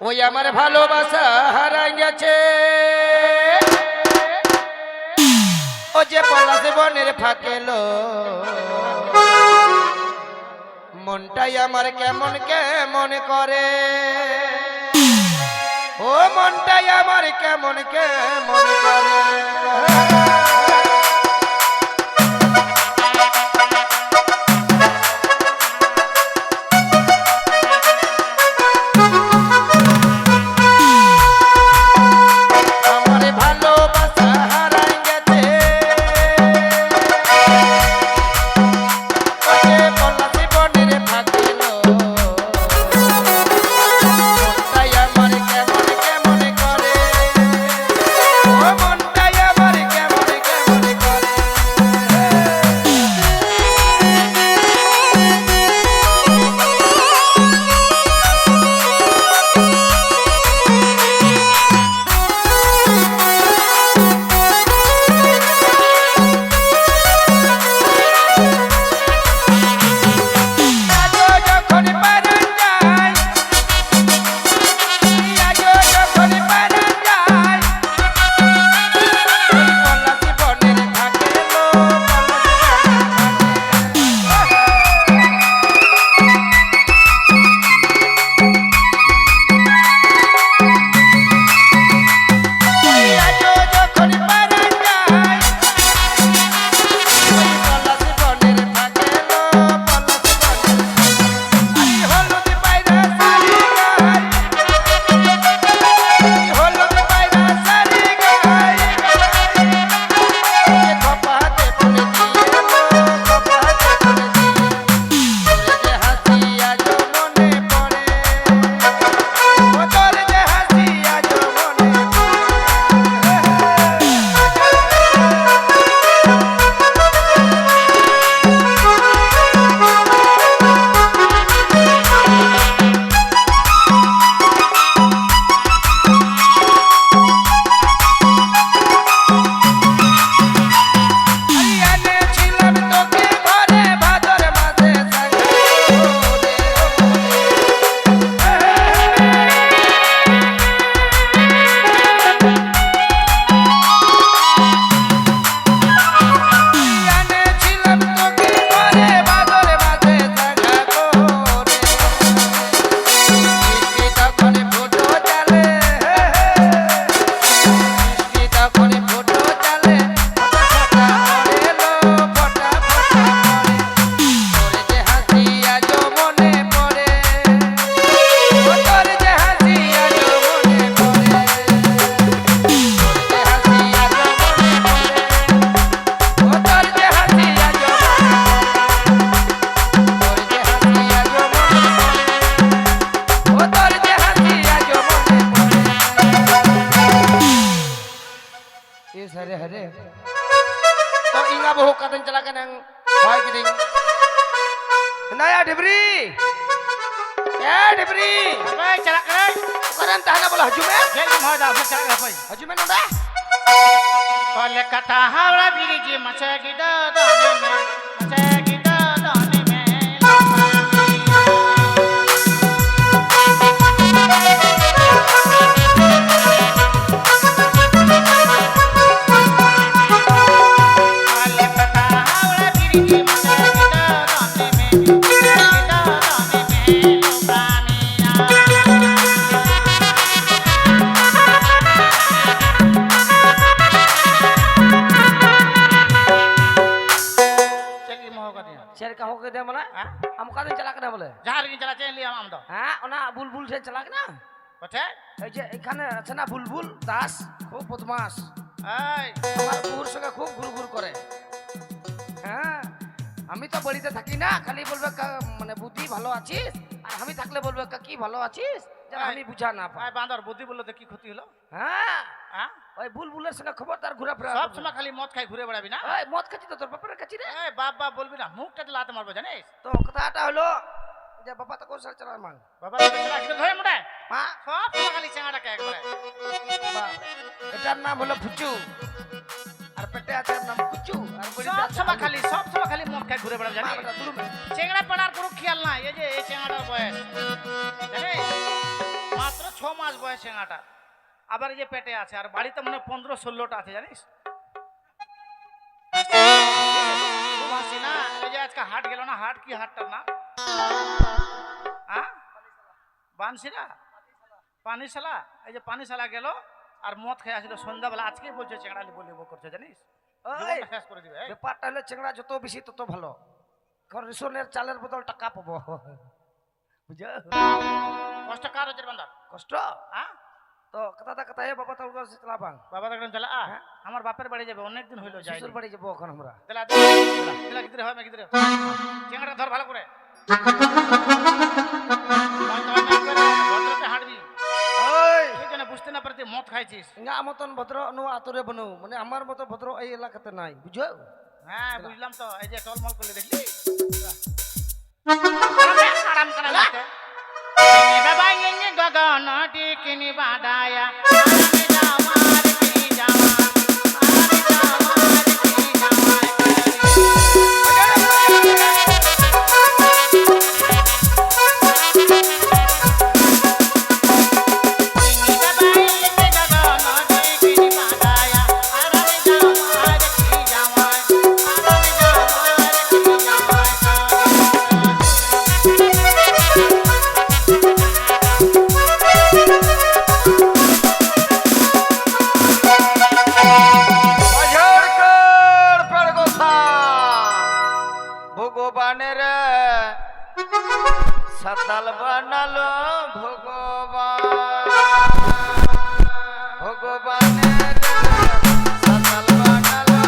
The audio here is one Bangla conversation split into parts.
ওই আমার ভালোবাসা হারাই গেছে ও যে পলাশ বনের ফাঁকেলো মনটাই আমার কেমন কেমন করে ও মনটাই আমার কেমন কেমন করে हरे हरे तो इंगा बहु कदन चला के नंग होय किदिंग नया डिबरी ए डिबरी बे चला करे करन ताना बोला हजू में जे मोह दा चला के पई हजू में नदा कोलकाता हावड़ा ब्रिज मचे गिदा दाने में मचे गिदा दाने में शेर का हो के दे मला हम का दिन चला के बोले जहां रे चला चल लिया हम तो हां ओना बुलबुल से चला के ना कथे এই যে এখানে আছে না বুলবুল দাস খুব বদমাশ এই আমার পুর সঙ্গে খুব গুরগুর করে হ্যাঁ আমি তো বলিতে থাকি না খালি বলবে মানে বুদ্ধি ভালো আছিস আর আমি থাকলে বলবে কি ভালো আছিস যেন আমি বুঝা না পাই বান্দর বুদ্ধি বললে তো কি ক্ষতি হলো হ্যাঁ হ্যাঁ ওই বুলবুলের সঙ্গে খবরদার ঘুরে ফেরা সব সময় খালি মদ খাই ঘুরে বেড়াবি না এই মদ খাচ্ছি তো তোর বাপের কাছে রে এই বাপ বাপ বলবি না মুখটাতে লাত মারবো জানিস তো কথাটা হলো যে বাবা তো কোন সার চালার মাং বাবা তো চলা কি ধরে মুড়ে হ্যাঁ সব সময় খালি চেঙ্গাটাকে একবারে বাহ এটার নাম হলো ফুচু আর পেটে আছে নাম কুচু আর বড়ি সব সময় খালি মদ খাই ঘুরে বেড়াবি জানিস চেঙ্গড়া পড়ার কোনো খেয়াল নাই এই যে এই চেঙ্গাটার বয়স জানিস মাত্র 6 মাস বয়স চেঙ্গাটা, আবার এই যে পেটে আছে, আর বাড়িতে মনে 15-16টা আছে জানিস। না এই যে আজকে হাট গেল না, হাট কি হাটটার নাম? বানশিরা পানিশালা। এই যে পানিশালা গেল আর মদ খেয়ে আসলো সন্ধ্যাবেলা, আজকে বলছে চেংড়ালি বলিব করছে জানিস। শেষ করে দিবে। ব্যাপারটা হলো চেংড়া যত বেশি তত ভালো, কারণ রেশনের চালের বদল টাকা পাবো। বুঝা কষ্ট কার হচ্ছে বান্দার? কষ্ট তো কথা হে বাবা তাল করে চলা বাং বাবা তখন চলা আমার বাপের বাড়ি যাবে, অনেক দিন হইলো যাই। শ্বশুর বাড়ি যাবো এখন আমরা। দিলা গিদরে হয় না গিদরে চেংড়া ধর ভালো করে ভদ্রতে হাঁটবি। ওই জন্য বুঝতে না পারতে মদ খাইছিস। না মতন ভদ্র নো আতরে বানো, মানে আমার মতো ভদ্র এই এলাকাতে নাই, বুঝো? হ্যাঁ বুঝলাম তো, এই যে টলমল করলে দেখলি আরাম করা লাগতে বাবা ইনি গগন টিকিনি বাডায়া আমার কি জামা সাতাল বানালো ভগবান, ভগবানের সাতাল বানালো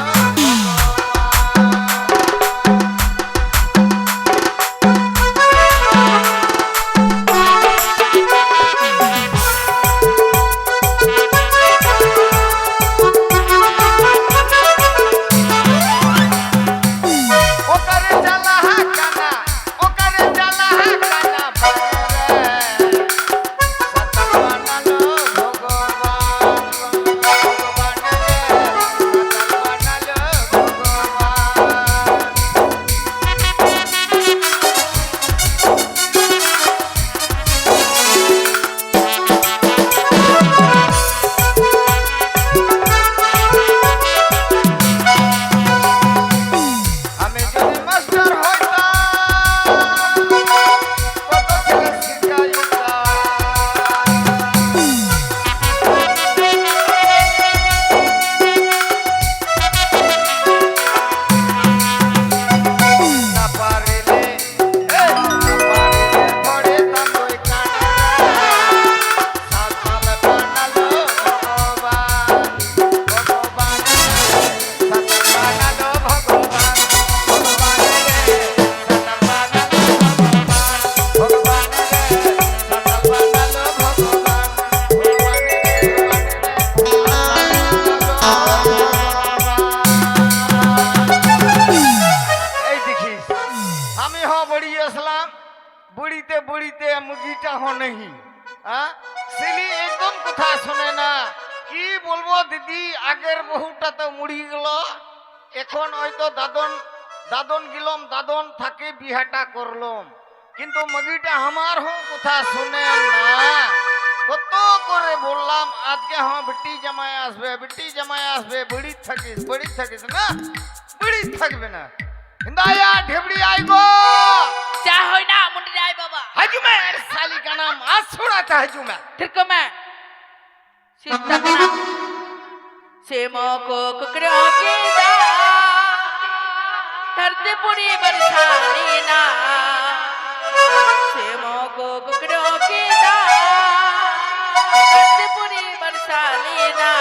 বুড়িতে বুড়িতে মুরগিটা হনেই সিলি একদম কথা শুনে না। কি বলবো দিদি, আগের বহুটা তো মুড়ি গেল, এখন হয়তো দাদন দাদন গেলাম, দাদন থাকে বিহাটা করলাম, কিন্তু মুরগিটা আমার হোক কথা শুনে না। কত করে বললাম আজকে হ্যাঁ বেটি জামাই আসবে, বেটি জামাই আসবে, বুড়ি থাকিস না, বুড়ি থাকবে না। हिंदाया ढेबड़ी आई गो क्या होई ना मुंडी आई बाबा हजू में साली का नाम आज छोड़ा था हजू में फिर को मैं सीता का नाम सेमो को कुकड़ों की दा धरती पूरी बरसाली ना सेमो को कुकड़ों की दा धरती पूरी बरसाली ना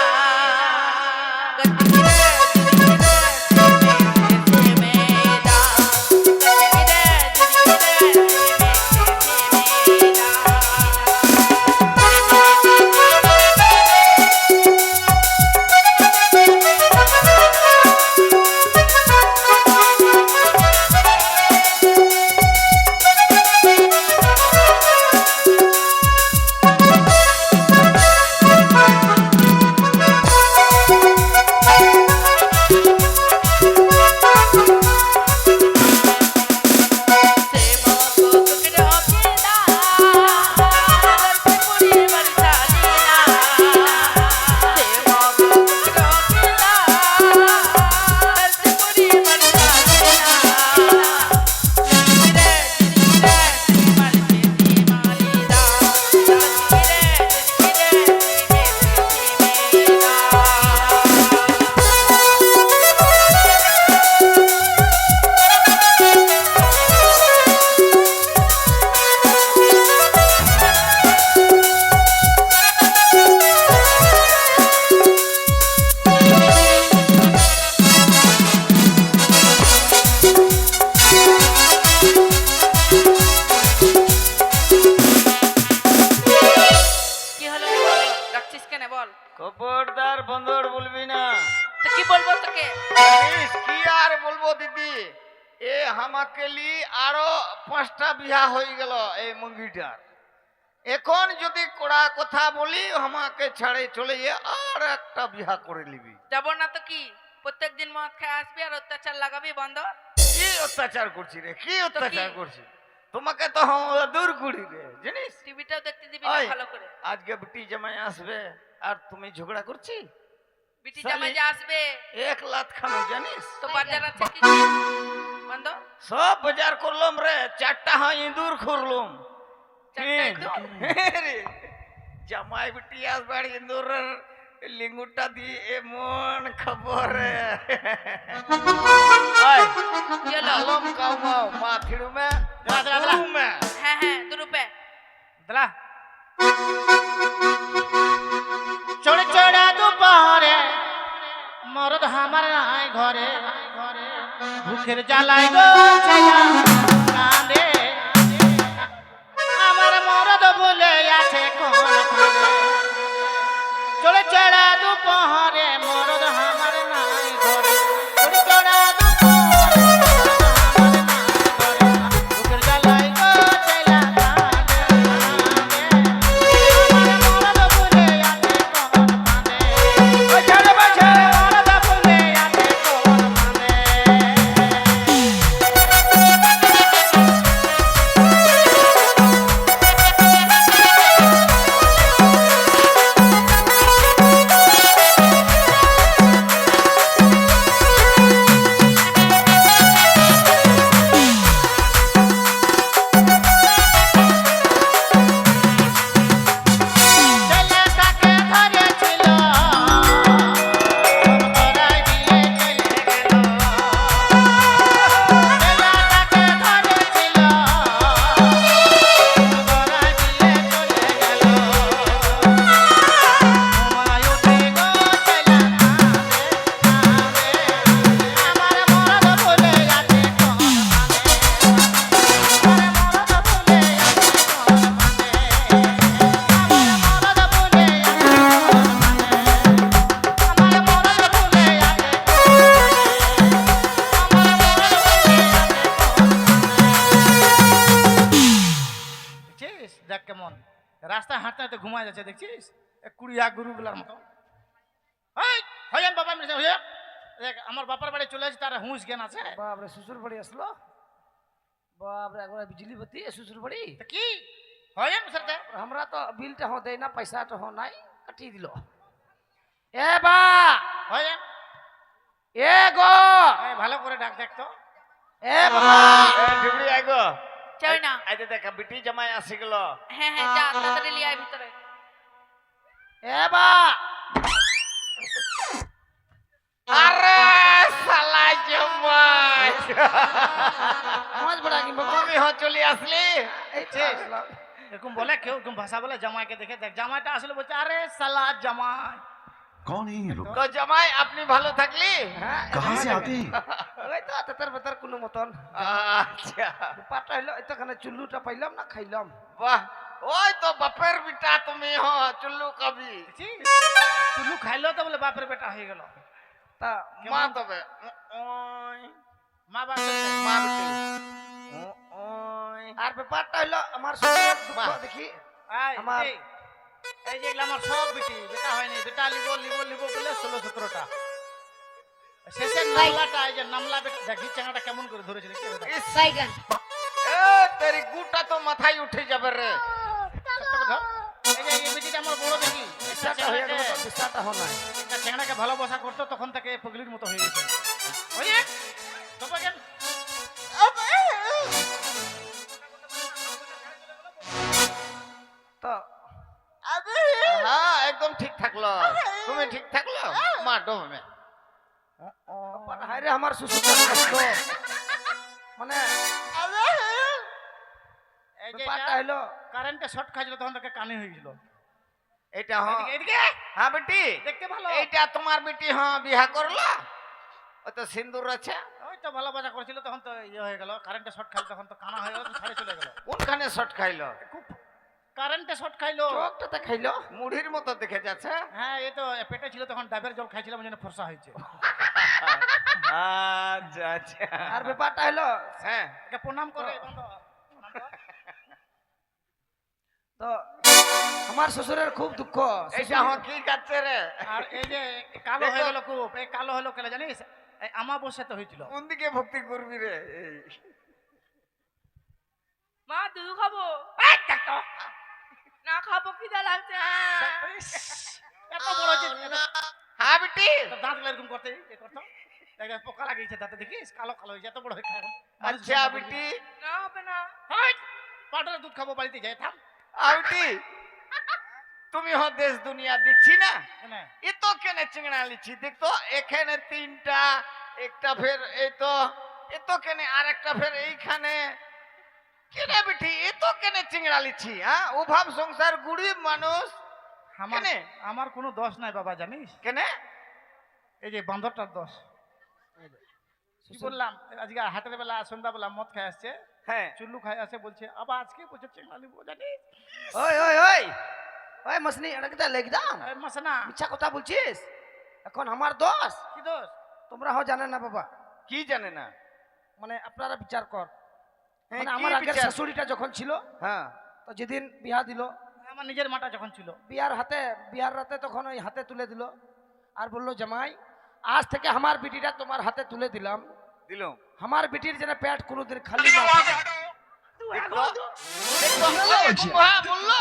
করছিস কেন বল? খবরদার বন্দর বলবি না। তো কি বলবো তোকে? জানিস কি আর বলবো দিদি, এ আমাকে লি আরো 5টা বিয়া হয়ে গেল এই মুরগিটার। এখন যদি কড়া কথা বলি আমাকে ছাড়ে চলে যে আর একটা বিয়া করে নিবি। যাবো না তো কি? প্রত্যেকদিন মদ খেয়ে আসবি আর অত্যাচার লাগাবি বন্ধ। কি অত্যাচার করছি রে, কি অত্যাচার করছি? তোমাকে তো দূর করি রে, জানিস? টিভিটাও দেখতে দিবি না ওই, ভালো করে। আজকে বিটি জামাই আসবে আর তুমি ঝগড়া করছি? বিটি জামাই যে আসবে 1 লাখ খানো জানিস? তো বাজার আছে কি বন্ধ? সব বাজার করলাম রে, 4টা হয় ইঁদুর খুরলুম। চারটায় তো? রে, জামাই বিটি আসবে আর ইঁদুরের লিঙ্গুরটা দিয়ে এমন খবর রে। ওই, কি হলো? আলম কাউমাও মাথিড়ু মে দাঁড়া, দাঁড়া, দাঁড়া। গুরু মে। হ্যাঁ হ্যাঁ 2 রুপয়ে। দাঁড়া। চড়ে চড়া দুপারে মরদ আমার নাই ঘরে, ভুখের জ্বালায় গো ছায়া কাঁদে, আমার মরদ বলে আছে কোন ফাঁদে। চড়ে চড়া দুপারে মরদ আমার নাই ঘরে, চড়ে চড়া দুপারে ভুখের জ্বালায় গো ছায়া কাঁদে, আমার মরদ বলে আছে কোন ফাঁদে। ও ছেড়ে বাছা মরদ বলে আছে কোন ফাঁদে। ছেলেটাকে ধরেছিল ধরাই দিয়ে চলে গেল, ছেলেটাকে ধরেছিল ধরাই দিয়ে চলে গেল, ঘুমায় উঠে গো ছেলে কাঁদে, আমার মরদ বলে আছে কোন ফাঁদে, আমার মরদ বলে আছে কোন ফাঁদে, আমার মরদ বলে আছে কোন ফাঁদে, আমার মরদ বলে আছে দেখছিস? দেখ কেমন রাস্তায় হাঁটতে হাঁটতে ঘুমায় যাচ্ছে, দেখছিস? কুড়িয়া গুরুগুলার মতো। এই হইয়াম বাবা মিলে হইয়াম, দেখ আমার বাবার বাড়ি চলে আসছে, তার হুঁশ জ্ঞান আছে। বাপরে শ্বশুর বাড়ি আসলো, বাপরে একবার বিজলি বাতি শ্বশুর বাড়ি। তা কি হইয়াম সাথে আমরা তো বিলটা হো দেয় না, পয়সাটা হো নাই, কাটিয়ে দিল। এ বা হইয়াম, এ গো এই ভালো করে ডাক দেখ তো। এ বাবা এ ঢিবড়ি আইগো, চাই না। আইতে দেখা বিটি জামাই আসি গেল। হ্যাঁ হ্যাঁ যা তাড়াতাড়ি লিয়ে আয় ভিতরে। এ বা আরে শালা জামাই, মজ বড়া কি বাবা তুমি চলে আসলি? এই এরকম বলে কেউ এরকম ভাষা বলে জামাইকে দেখে, দেখ জামাইটা আসলে বলছে আরে সালা জামাই। कौन है ये लोग? তো জামাই আপনি ভালো থাকলি? হ্যাঁ कहाँ से आते हैं? ওই তো তেতার বেতার কোনো মতন আচ্ছা, পাটা হইলো এতখানে চুল্লুটা পাইলাম না খাইলাম। বাহ, ওই তো বাপের বিটা তুমি হ, চুল্লু কবি। চুলু খাইলো তো বলে বাপের বেটা হয়ে গেল। তা মা তবে ওই মা বাপ মা বিটি ওই আর ব্যাপারটা হইলো আমার শ্বশুরের দুঃখ বাহ। দেখি আমার আমার- এই যে এগুলো আমার সব বেটি বেটা হয়নি, বেটা লিবো লিবো লিবো বলে 16-17টা। শেষের নামলাটা এই যে নামলা বেটা দেখি চাঙাটা কেমন করে ধরেছে দেখি বেটা। ইস, বাইগান এ তেরি গুটা তো মাথায় উঠে যাবে রে। ধর। এই যে এই বেটিটা আমার বড় বেটি, বিশ্বাসটা হয়ে গেল তো বিশ্বাসটা হো নাই। একটা চেংড়াকে ভালোবাসা করতো তখন থেকে পগলির মতো হয়ে গেছে। ওই তবে কেন তো হ্যাঁ একদম ঠিক থাকলো, তুমি ঠিক থাকলো মা ডোমে। হায় রে আমার শ্বশুরের কষ্ট মানে এই যে ব্যাপারটা হইলো কারেন্টে শর্ট খাইছিল তখন থেকে কানে হয়ে গেছিল। এটা হ্যাঁ এদিকে এদিকে হ্যাঁ বেটি, দেখতে ভালো। এইটা তোমার বেটি হ্যাঁ বিয়া করলো, ও তো সিন্দুর আছে। ওই তো ভালোবাসা করেছিল তখন তো ইয়ে হয়ে গেল, কারেন্টে শর্ট খাইল তখন তো কানা হয়ে গেল, তো ছাড়ে চলে গেল। কোনখানে শর্ট খাইলো? খুব কারেন্টে শর্ট খাইলো চোখটাতে খাইলো। মুড়ির মতো দেখে যাচ্ছে। হ্যাঁ এই তো পেটে ছিল তখন ডাবের জল খাইছিলাম ওই জন্য ফর্সা হয়েছে। আচ্ছা আচ্ছা। আর ব্যাপারটা হলো, হ্যাঁ একে প্রণাম করে বান্দর। প্রণাম কর। তো আমার শ্বশুরের খুব দুঃখ। এইটা আমার কি কাটছে রে? আর এই যে কালো হয়ে গেল খুব, এই কালো হলো কেন জানিস? এই আমাবস্যাতে হয়েছিল। কোন দিকে ভক্তি করবি রে? এই মা দুধ খাবো। না খাবো, খিদা লাগছে। এত বড় হয়েছে, হ্যাঁ বিটি। তোর দাঁতগুলো এরকম করতে এ করতো। দেখ পোকা লাগিয়েছে দাঁতে, দেখিস কালো কালো হয়েছে, এত বড় হয়ে খায় এখন। আচ্ছা বিটি। না হবে না। পাউডারের দুধ খাবো, বাড়িতে যাই থাম। আউটি তুমি হ দেশ দুনিয়া দেখছি না, এনে এ তো কেনে চিংড়া লিছি দেখতো, এখানে তিনটা, একটা ফের এই তো, এ তো কেনে আর একটা ফের এইখানে কেনে বিটি, এ তো কেনে চিংড়া লিছি? হ্যাঁ অভাব সংসার গরিব মানুষ আমার কেনে? আমার কোনো দোষ নাই বাবা, জানিস? কেনে? এই যে বান্দরটার দোষ। কি বললাম আজকে হাটের বেলা সন্ধ্যাবেলা মদ খাই আসছে, হ্যাঁ চুল্লু খাই আসে, বলছে আবার আজকে বলছে চিংড়া লিবো, জানিস? ওই ওই ওই ওই মসনি, এটা কি লেখ দাম? এই মাসে না। মিথ্যা কথা বলছিস? এখন আমার দোষ? কি দোষ? তোমরা হো জানে না বাবা, কি জানে না? মানে আপনারা বিচার কর। হ্যাঁ, মানে কি আমার আগের বিচার? শাশুড়িটা যখন ছিল, হ্যাঁ তো যেদিন বিয়া দিল, আমার নিজের মাটা যখন ছিল, বিয়ার রাতে তখন ওই হাতে তুলে দিল আর বললো, জামাই আজ থেকে আমার বিটিটা তোমার হাতে তুলে দিলাম, দিল। আমার বিটির যেন পেট কোনোদিন খালি না থাকে। দেখতো? দেখতো? হ্যাঁ, বললো?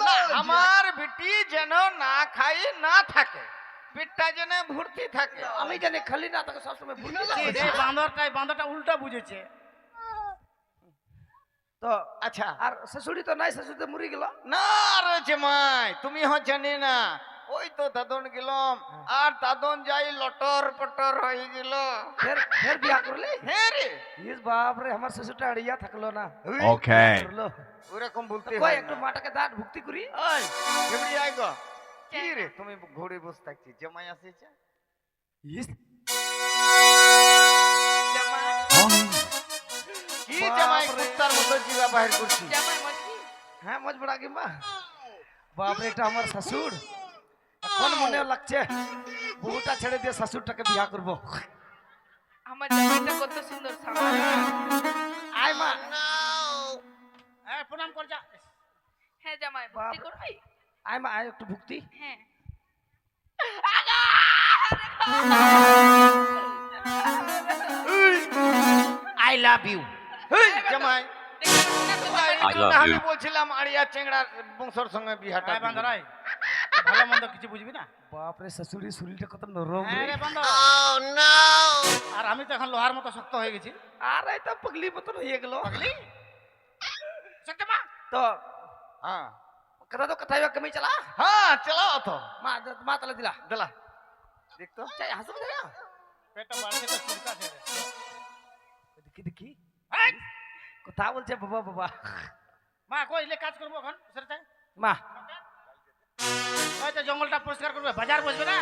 না, আমার বিটি যেন না খাই না থাকে, পেটটা যেন ভর্তি থাকে। আমি জানি খালি না থাকে, সবসময় ভুল এই বান্দরটা উল্টা বুঝেছে। তো আচ্ছা আর শাশুড়ি তো নাই, শাশুড়ি তো মরি গেল। না রে জামাই, তুমি জানি না, ওই তো দাদন গেলাম আর দাদন যাই লটর পটর হয়ে গেল। ফের ফের বিয়া করলি? হ্যাঁ রে, ইস বাপ রে, আমার শ্বশুরটা আড়িয়া থাকলো না। Okay. করলো। ওরকম তো বলতে কই হয় একটু না। মাটাকে দাঁত ভুক্তি করি। ওই এবারে আই গো, কি রে তুমি ঘুরে বসে থাকছি, জামাই আসিছে? ইস कौन है? কি জামাই বাপরে। কুত্তার মতো জিবা বাহির করছি? জামাই মজকি। হ্যাঁ মজ বড়া কি মা, বাপ রে, এটা আমার শাশুড়। এখন মনে লাগছে বহুটা ছেড়ে দিয়ে শাশুড়টাকে বিয়া করব। আমার জামাইটা কত সুন্দর সামনে। আয় মা। হ্যাঁ প্রণাম কর যা। হ্যাঁ জামাই, ভক্তি করবি? আয় মা, আয় একটু ভুক্তি। হ্যাঁ। I love you. হেই জামাই, I love আমি you. বলছিলাম আড়িয়া চেংড়ার বংশর সঙ্গে বিহাটা হ্যাঁ বান্দরাই, ভালো মন্দ কিছু বুঝবি না। বাপ রে, শাশুড়ি শরীরটা কত নরম হ্যাঁ রে। রে বান্দর। আর আমি তো এখন লোহার মতো শক্ত হয়ে গেছি। আর এটা পগলি মতন হয়ে গেল। পাগলি সত্য মা। তো হ্যাঁ কথা তো কথাই কমি চলা। হ্যাঁ চালাও তো, মা তালে দিলা দিলা দেখতো। চাই হাসব দেখা। পেটটা বাড়ছে তো চুলকাছে রে। দেখি দেখি এই, কথা বলছে বাবা বাবা। মা কই ইলে কাজ করবো এখন সেটা। মা ওই তো জঙ্গলটা পরিষ্কার করবে, বাজার বসবে না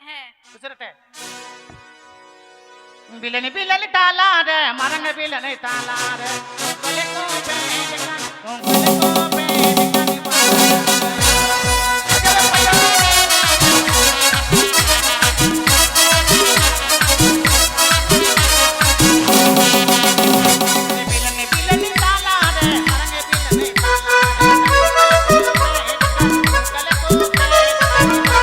হ্যাঁ। সেটা। বিলেনি বিলেনি তালা রে, মারঙ্গে বিলেনি তালা রে, গলে কো বেদিকা, গলে কো বেদিকা নি বিলেনি বিলেনি তালা রে, মারঙ্গে বিলেনি তালা রে, গলে কো বেদিকা নি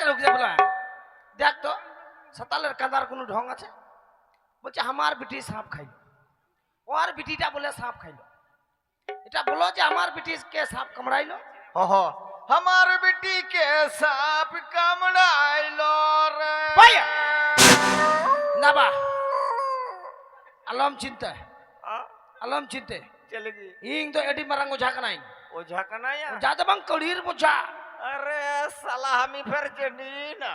রুক দে বলা দেখ তো সাতালের কাঁদার কোনো ঢং আছে বলছে আমার বিটি সাপ খাইলো ওর বিটিটা বলে সাপ খাইলো এটা বলো যে আমার বিটিকে সাপ কামড়াইলো ओहो हमार बेटी के सांप कामड़ाइलो रे ভাইয়া না বা আলম চিন্তা আলম চিন্তে चलेगी ইং তো এডি মারাঙ্গো ঝাকনাই ओझा का ना या যাতে বাং কলির বোঝা अरे साला हमी फिर चढ़ी ना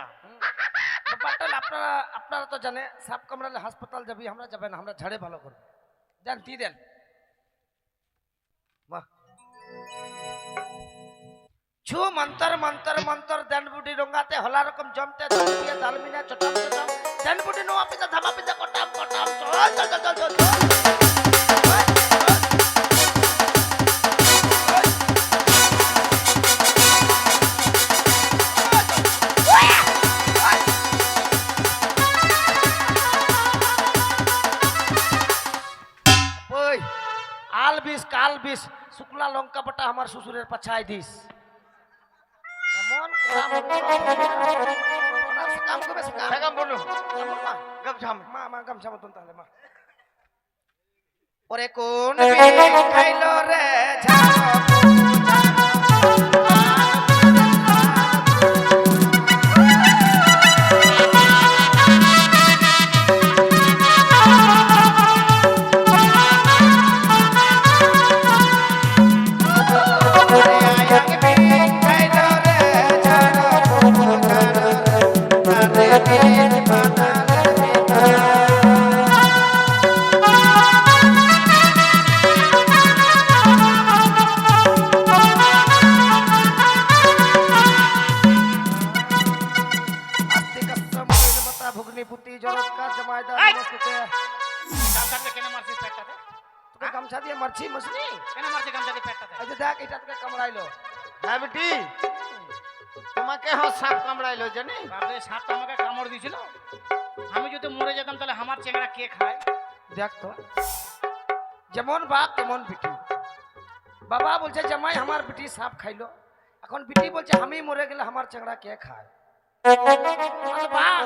ব্যাপারটা আপনারা আপনারা তো জানে সাপ কামড়ালে হাসপাতাল যাবি আমরা যাবেন আমরা ঝাড়ে ভালো করব দেন তি দেন বাহ ছু মন্তর মন্তর মন্তর দেন বুডি রঙ্গাতে হলা রকম জমতে দিয়ে দালমিনা চটাম চটাম দেন বুডি নো আপিতা ধামা পিতা কটাম কটাম চল চল চল চল চল ওই আল বিষ কাল বিষ শুকলা লঙ্কা বাটা আমার শ্বশুরের পাছায় দিস এমন কাম কাম করবে কাম सगम बोलो মা गप झाम মা মা গামছা মতন তাহলে মা ওরে কোন বিষ খাইলো রে ভুগনি পুতি জরৎকা জমায়দার নমস্তে গামছা দিয়ে কেন মারছিস পেটটাতে তোকে গামছা দিয়ে মারছি মসনি কেন মারছিস গামছা দিয়ে পেটটাতে এই যে দেখ এটা তোকে কামড়াইলো হ্যাঁ বেটি তোমাকে হ্যাঁ সাপ কামড়াইলো জানি বাপরে সাপটা আমাকে কামড় দিয়েছিল আমি যদি মরে যেতাম তাহলে আমার চেংড়া কে খায় দেখ তো যেমন বাপ তেমন বিটি বাবা বলছে জামাই আমার বিটি সাপ খাইলো এখন বিটি বলছে আমি মরে গেলে আমার চেংড়া কে খায় মানে বাপ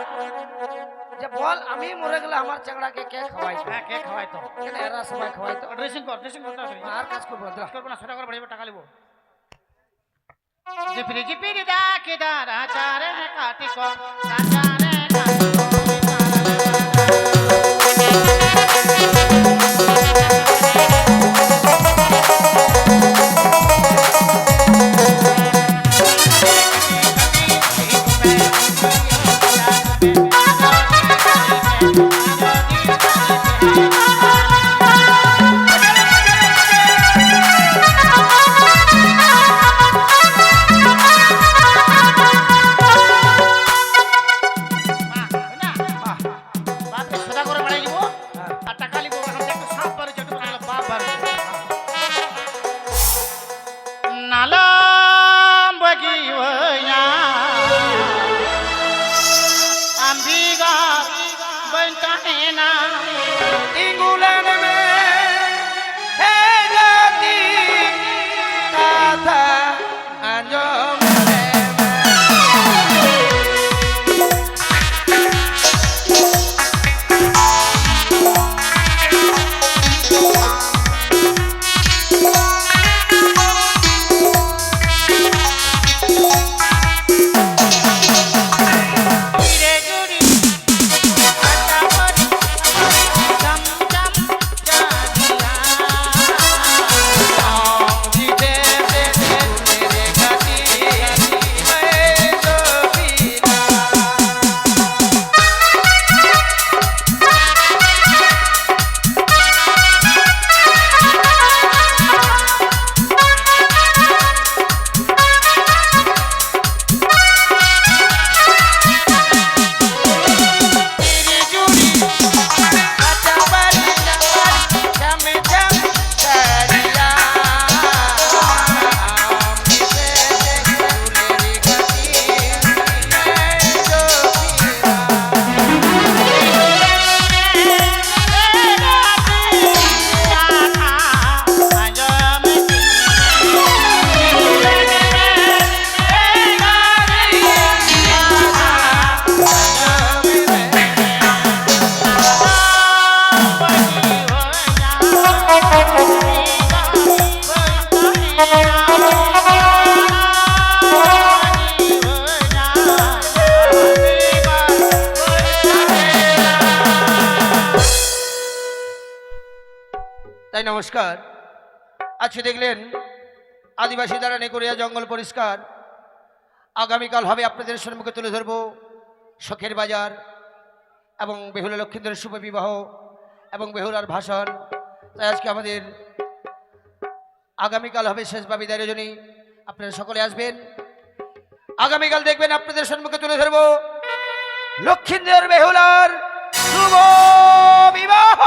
যে বল আমি মরে গেলে আমার চেংড়াকে কে খাওয়াইতো হ্যাঁ কে খাওয়াই তো কেন এরা সবাই খাওয়াইতো ড্রেসিং কর আর কাজ করবো না, করবো না সেটা করে বাড়িবে টাকা লিবো জিপিরি জিপিরি ডাকে দাঁড়া চারে কাটি কর চারে তাই নমস্কার। আজকে দেখলেন আদিবাসী দ্বারা নেকড়িয়া জঙ্গল পরিষ্কার। আগামীকাল হবে আপনাদের সম্মুখে তুলে ধরব শখের বাজার এবং বেহুলা লক্ষ্মীন্দ্রের শুভ বিবাহ এবং বেহুলার ভাষণ। তাই আজকে আমাদের আগামীকাল হবে শেষ বা বিদায় রজনী। আপনারা সকলে আসবেন। আগামীকাল দেখবেন আপনাদের সম্মুখে তুলে ধরব লক্ষ্মীন্দ্রের বেহুলার শুভ বিবাহ।